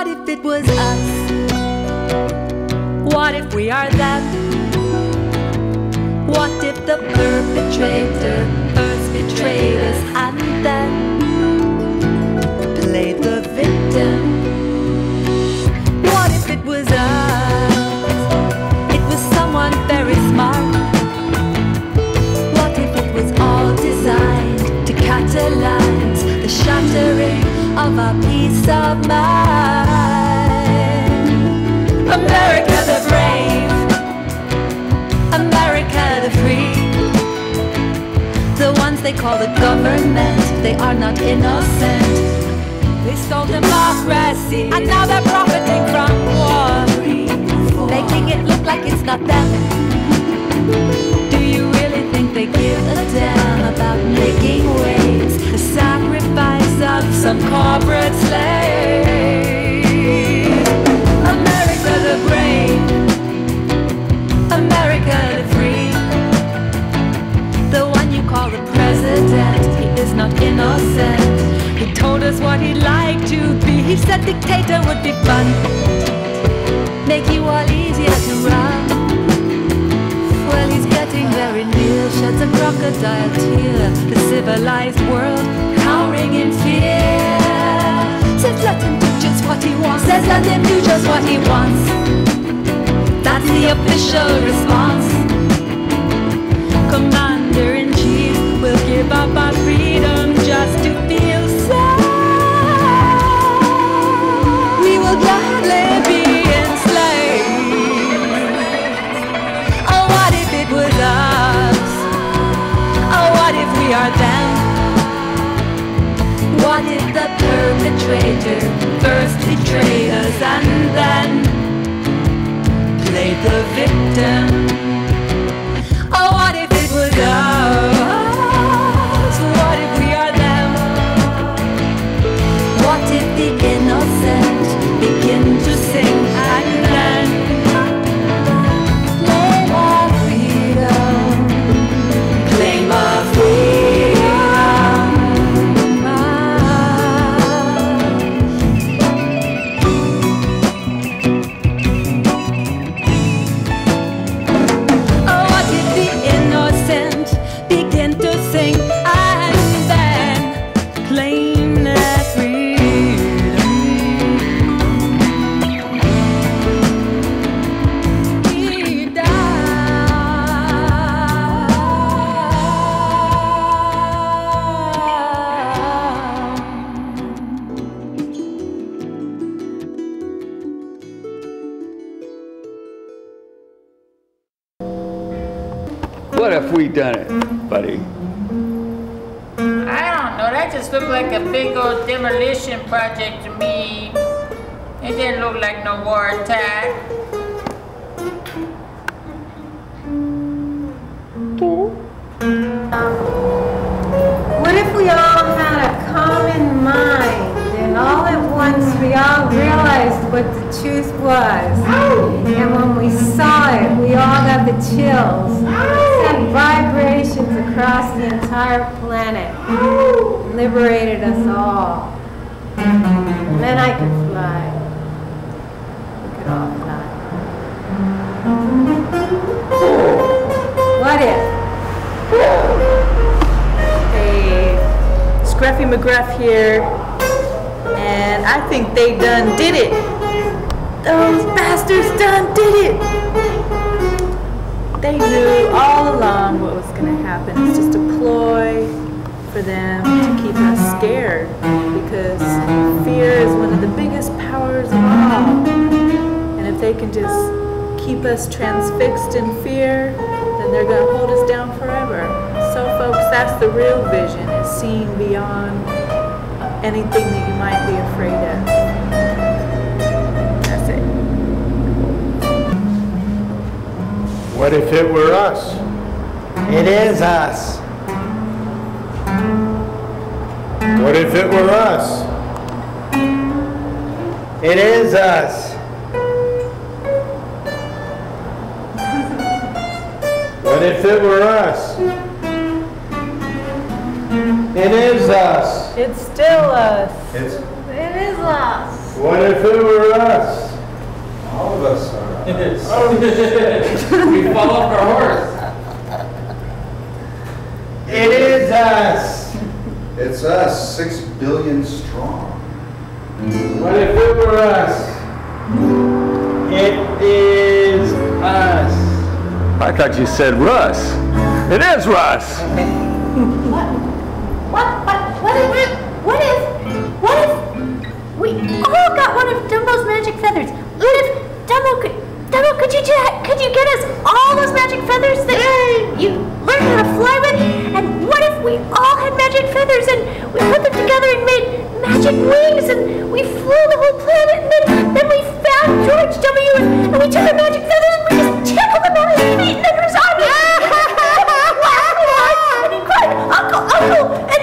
What if it was us? What if we are them? What if the perpetrator first betrayed us and then played the victim? What if it was us? It was someone very smart. What if it was all designed to catalyze the shattering of our peace of mind? America the brave, America the free. The ones they call the government, they are not innocent. They stole democracy and now they're profiting from war, making it look like it's not them. Do you really think they give a damn about making waves, the sacrifice of some corporate slave? America the brave, America the free. The one you call the president, he is not innocent. He told us what he'd like to be. He said dictator would be fun, make you all easier to run. Well, he's getting very near, sheds a crocodile tear. The civilized world cowering in fear. Says let him do just what he wants. Says let him do just what he wants. That's the official response. Commander-in-chief will give up our freedom just to feel safe. We will gladly be enslaved. Oh, what if it was us? Oh, what if we are them? What if the perpetrator first betrayed us and then played the victim? Oh, what if it was us? What if we are them? What if the innocent begin to sing and then claim our freedom, claim our freedom? Oh, what if the innocent begin to sing and then claim their freedom? Deep What if we done it, buddy? I don't know, that just looked like a big old demolition project to me. It didn't look like no war attack. What if we all had a common mind and all at once we all realized what the truth was? And when we saw it, we all got the chills. Sent vibrations across the entire planet. Liberated us all. And then I could fly. We could all fly. What if? Hey, Scruffy McGruff here, and I think they done did it. Those bastards done did it. They knew all along what was going to happen. It's just a ploy for them to keep us scared, because fear is one of the biggest powers of all. And if they can just keep us transfixed in fear, then they're going to hold us down forever. So folks, that's the real vision, is seeing beyond anything that you might be afraid of. That's it. What if it were us? It is us. What if it were us? It is us. What if it were us? It is us. It's still us. It's It is us. What if it were us? All of us are. Oh, shit. We fell off our horse. It is us. It's us, 6 billion strong. What if it were us? It is us. I thought you said Russ. It is Russ. What if we all got one of Dumbo's magic feathers? What if Dumbo, could you get us all those magic feathers that you learned how to fly with? And what if we all had magic feathers and we put them together and made magic wings and we flew the whole planet and then we found George W. and we took our magic feathers and we just tickled him on his feet and under his arm and he cried, Uncle, and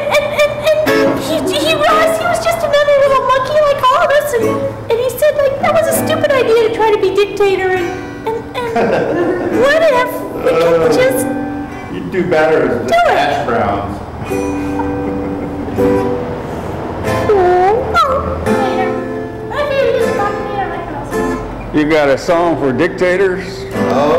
he realized he was just another little monkey like all of us and he said like that was a stupid idea to try to be dictator and what if we could just You'd do better as the hash browns. You got a song for dictators? Oh.